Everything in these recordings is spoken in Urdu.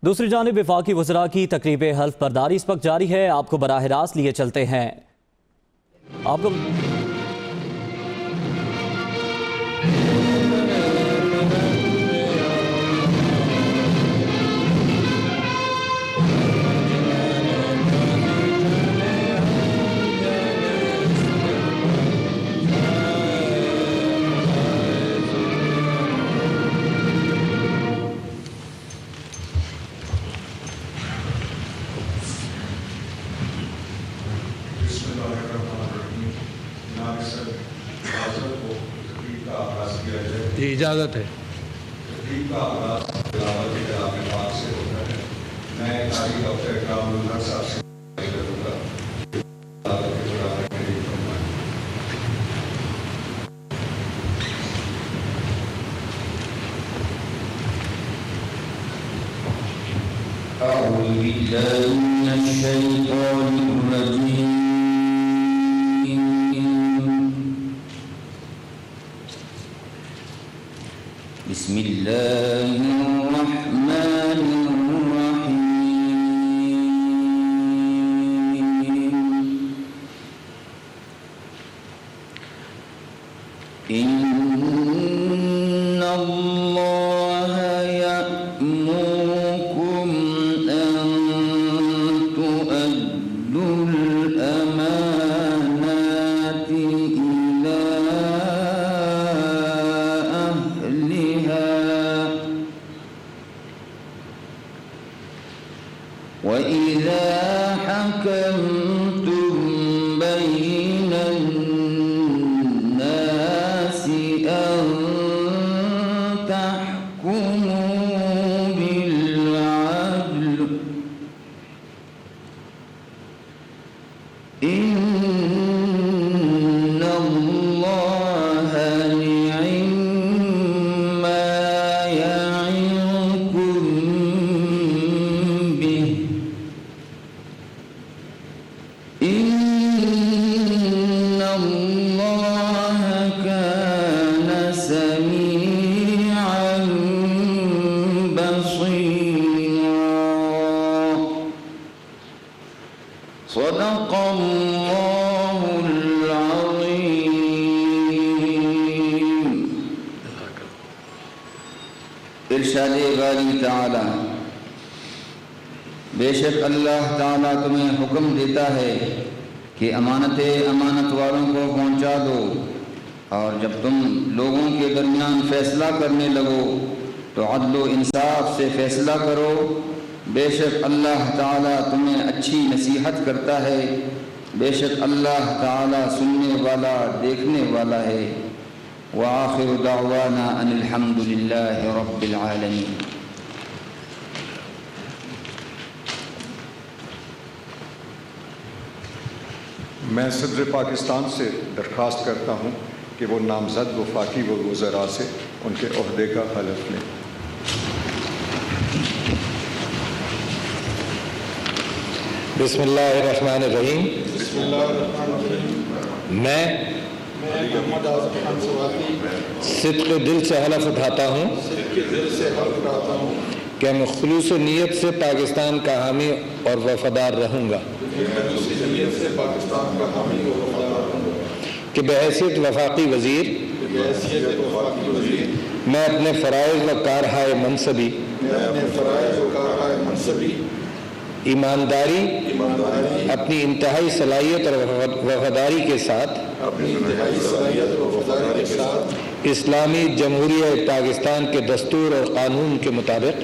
دوسری جانب وفاقی وزراء کی تقریب حلف برداری اس وقت جاری ہے. آپ کو براہ راست لیے چلتے ہیں. آپ کو جی اجازت ہے. أعوذ بالله من الشيطان الرجيم. بسم الله الرحمن الرحيم. إن الله يأمركم أن تؤدوا الأمانات إلى أهلها وإذا حكمتم بين الناس أن تحكموا بالعدل. إن الله نعما يعظكم به. إن الله كان سميعا بصيرا. صدق الله العظيم. ارشاد باری تعالی، بے شک اللہ تعالیٰ تمہیں حکم دیتا ہے کہ امانتیں امانت والوں کو پہنچا دو، اور جب تم لوگوں کے درمیان فیصلہ کرنے لگو تو عدل و انصاف سے فیصلہ کرو. بے شک اللہ تعالیٰ تمہیں اچھی نصیحت کرتا ہے. بے شک اللہ تعالیٰ سننے والا دیکھنے والا ہے. وآخر دعوانا ان الحمد للہ رب العالمین. میں صدر پاکستان سے درخواست کرتا ہوں کہ وہ نامزد وفاقی وزراء سے ان کے عہدے کا حلف لیں. بسم اللہ الرحمن الرحیم. میں صدق دل سے حلف اٹھاتا ہوں کہ میں خلوص نیت سے پاکستان کا حامی اور وفادار رہوں گا کہ بحیثیت وفاقی وزیر میں اپنے فرائض و کارہائے منصبی ایمانداری اپنی انتہائی صلاحیت اور وفاداری کے ساتھ اسلامی جمہوریہ پاکستان کے دستور اور قانون کے مطابق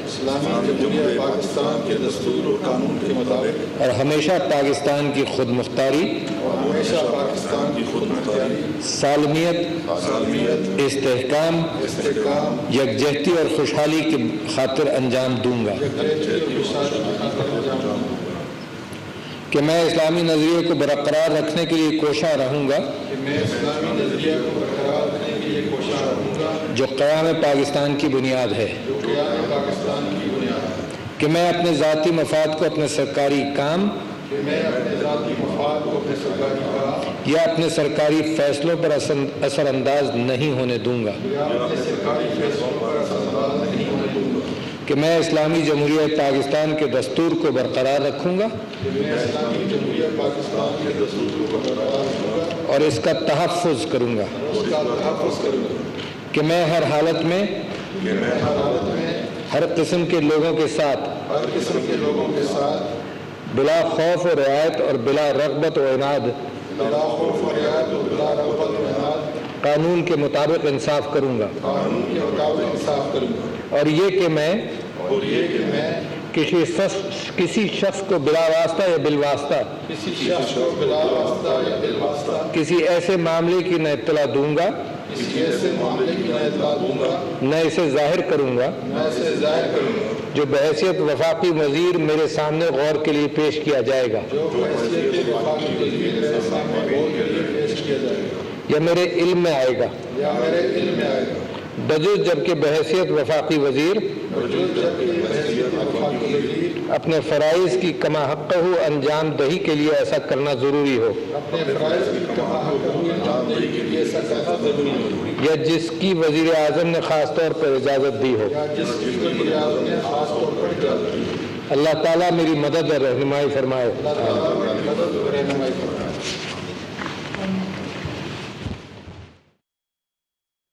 اور ہمیشہ پاکستان کی خود مختاری، سالمیت، استحکام، یکجہتی اور خوشحالی کی خاطر انجام دوں گا کہ میں اسلامی نظریے کو برقرار رکھنے کے لیے کوشاں رہوں گا جو قیام پاکستان کی بنیاد ہے، کہ میں اپنے ذاتی مفاد کو اپنے سرکاری کام یا اپنے سرکاری فیصلوں پر اثر انداز نہیں ہونے دوں گا، کہ میں اسلامی جمہوریہ پاکستان کے دستور کو برقرار رکھوں گا اور اس کا تحفظ کروں گا کہ میں ہر حالت میں ہر قسم کے لوگوں کے ساتھ بلا خوف و رعایت اور بلا رغبت و عناد قانون کے مطابق انصاف کروں گا اور یہ کہ میں کسی شخص کو بلا واسطہ یا بالواسطہ کسی ایسے معاملے کی نہ اطلاع دوں گا نہ اسے ظاہر کروں گا جو بحیثیت وفاقی وزیر میرے سامنے غور کے لیے پیش کیا جائے گا یا میرے علم میں آئے گا بجز جبکہ بحیثیت وفاقی وزیر اپنے فرائض کی کما حقہ انجام دہی کے لیے ایسا کرنا ضروری ہو یا جس کی وزیر اعظم نے خاص طور پر اجازت دی ہو اللہ تعالیٰ میری مدد اور رہنمائی فرمائے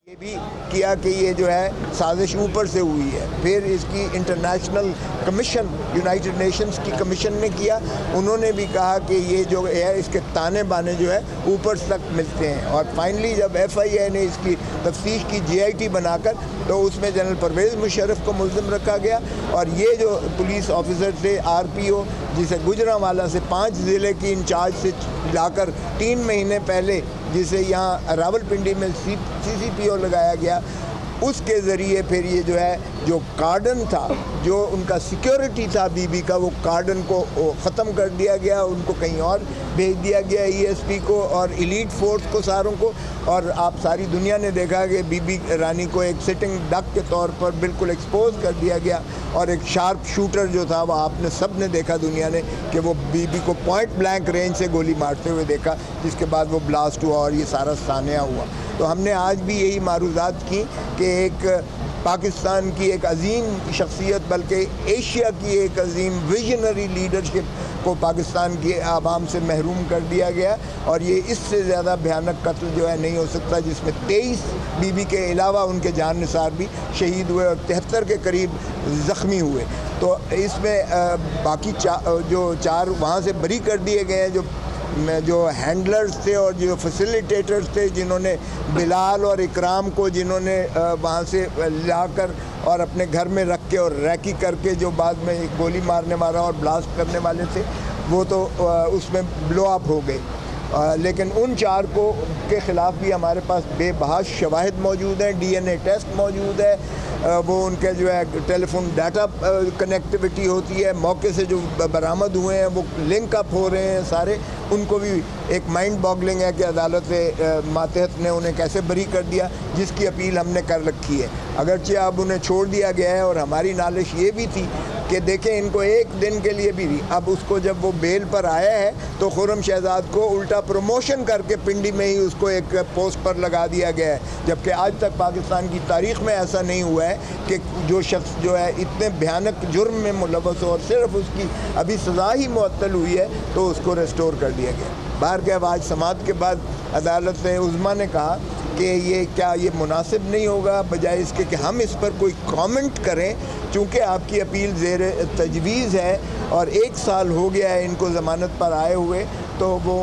یہ بھی کیا کہ یہ جو ہے سازش اوپر سے ہوئی ہے. پھر اس کی انٹرنیشنل کمیشن یونائٹڈ نیشنز کی کمیشن نے کیا, انہوں نے بھی کہا کہ یہ جو ہے اس کے تانے بانے جو ہے اوپر تک ملتے ہیں. اور فائنلی جب ایف آئی اے نے اس کی تفتیش کی جے آئی ٹی بنا کر, تو اس میں جنرل پرویز مشرف کو ملزم رکھا گیا. اور یہ جو پولیس آفیسر تھے آر پی او, جسے گجرانوالہ سے 5 ضلع کی انچارج سے لا کر 3 مہینے پہلے جسے یہاں راولپنڈی میں سی پی او لگایا گیا, اس کے ذریعے پھر یہ جو ہے جو کارڈن تھا, جو ان کا سیکیورٹی تھا بی بی کا, وہ کارڈن کو ختم کر دیا گیا, ان کو کہیں اور بھیج دیا گیا, ای ایس پی کو اور ایلیٹ فورس کو ساروں کو. اور آپ ساری دنیا نے دیکھا کہ بی بی رانی کو ایک سٹنگ ڈک کے طور پر بالکل ایکسپوز کر دیا گیا. اور ایک شارپ شوٹر جو تھا وہ آپ نے سب نے دیکھا دنیا نے کہ وہ بی بی کو پوائنٹ بلینک رینج سے گولی مارتے ہوئے دیکھا, جس کے بعد وہ بلاسٹ ہوا اور یہ سارا سانحہ ہوا. تو ہم نے آج بھی یہی معروضات کی کہ ایک پاکستان کی ایک عظیم شخصیت, بلکہ ایشیا کی ایک عظیم ویژنری لیڈرشپ کو پاکستان کی عوام سے محروم کر دیا گیا. اور یہ اس سے زیادہ بھیانک قتل جو ہے نہیں ہو سکتا, جس میں 23 بی بی کے علاوہ ان کے جان نثار بھی شہید ہوئے اور 73 کے قریب زخمی ہوئے. تو اس میں باقی جو 4 وہاں سے بری کر دیے گئے ہیں, جو ہینڈلرز تھے اور جو فیسیلیٹیٹرز تھے, جنہوں نے بلال اور اکرام کو جنہوں نے وہاں سے لا کر اور اپنے گھر میں رکھ کے اور ریکی کر کے جو بعد میں گولی مارنے والا اور بلاسٹ کرنے والے تھے, وہ تو اس میں بلو اپ ہو گئے. لیکن ان 4 کو کے خلاف بھی ہمارے پاس بے بہا شواہد موجود ہیں, ڈی این اے ٹیسٹ موجود ہے, وہ ان کے جو ہے ٹیلی فون ڈاٹا کنیکٹیوٹی ہوتی ہے, موقع سے جو برآمد ہوئے ہیں وہ لنک اپ ہو رہے ہیں سارے. ان کو بھی ایک مائنڈ باگلنگ ہے کہ عدالت ماتحت نے انہیں کیسے بری کر دیا, جس کی اپیل ہم نے کر رکھی ہے. اگرچہ اب انہیں چھوڑ دیا گیا ہے, اور ہماری نالش یہ بھی تھی کہ دیکھیں ان کو 1 دن کے لیے بھی, اب اس کو جب وہ بیل پر آیا ہے تو خرم شہزاد کو الٹا پروموشن کر کے پنڈی میں ہی اس کو ایک پوسٹ پر لگا دیا گیا ہے, جبکہ آج تک پاکستان کی تاریخ میں ایسا نہیں ہوا ہے کہ جو شخص جو ہے اتنے بھیانک جرم میں ملوث ہو اور صرف اس کی ابھی سزا ہی معطل ہوئی ہے تو اس کو ریسٹور کر دیا گیا. باہر کے آج سماعت کے بعد عدالت عظمیٰ نے کہا کہ یہ مناسب نہیں ہوگا, بجائے اس کے کہ ہم اس پر کوئی کامنٹ کریں, چونکہ آپ کی اپیل زیر تجویز ہے اور 1 سال ہو گیا ہے ان کو ضمانت پر آئے ہوئے. تو وہ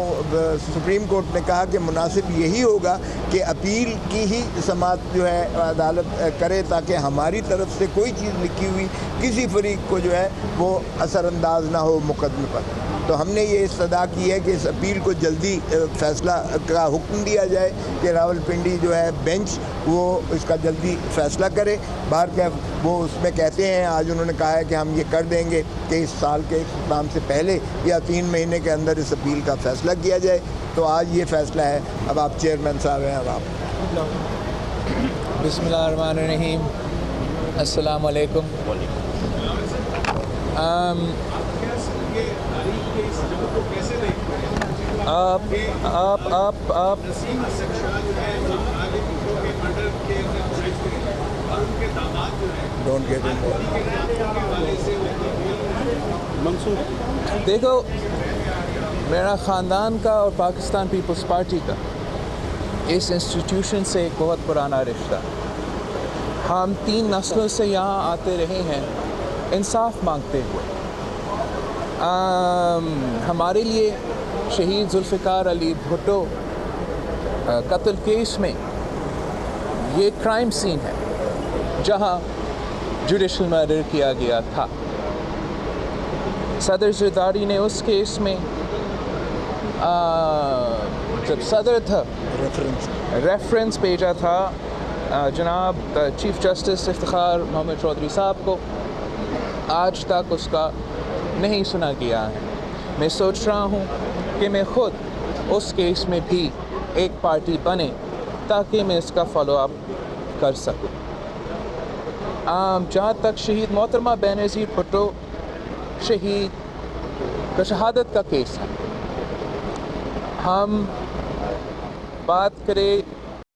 سپریم کورٹ نے کہا کہ مناسب یہی ہوگا کہ اپیل کی ہی سماعت جو ہے عدالت کرے, تاکہ ہماری طرف سے کوئی چیز لکھی ہوئی کسی فریق کو جو ہے وہ اثر انداز نہ ہو مقدمے پر. تو ہم نے یہ استدعا کی ہے کہ اس اپیل کو جلدی فیصلہ کا حکم دیا جائے کہ راولپنڈی جو ہے بینچ وہ اس کا جلدی فیصلہ کرے. باہر کے وہ اس میں کہتے ہیں, آج انہوں نے کہا ہے کہ ہم یہ کر دیں گے کہ اس سال کے اختتام سے پہلے یا 3 مہینے کے اندر اس اپیل کا فیصلہ کیا جائے. تو آج یہ فیصلہ ہے. اب آپ چیئرمین صاحب ہیں, اب آپ. بسم اللہ الرحمن الرحیم. السلام علیکم. آپ Don't get involved. دیکھو میرا خاندان کا اور پاکستان پیپلز پارٹی کا اس انسٹیٹیوشن سے ایک بہت پرانا رشتہ. ہم 3 نسلوں سے یہاں آتے رہے ہیں انصاف مانگتے ہوئے. ہمارے لیے شہید ذوالفقار علی بھٹو قتل کیس میں یہ کرائم سین ہے جہاں جوڈیشل مرڈر کیا گیا تھا. صدر زرداری نے اس کیس میں جب صدر تھا ریفرنس بھیجا تھا جناب چیف جسٹس افتخار محمد چودھری صاحب کو. آج تک اس کا نہیں سنا گیا ہے. میں سوچ رہا ہوں کہ میں خود اس کیس میں بھی ایک پارٹی بنے تاکہ میں اس کا فالو اپ کر سکوں. جہاں تک شہید محترمہ بینظیر بھٹو شہید کا شہادت کا کیس ہے، ہم بات کریں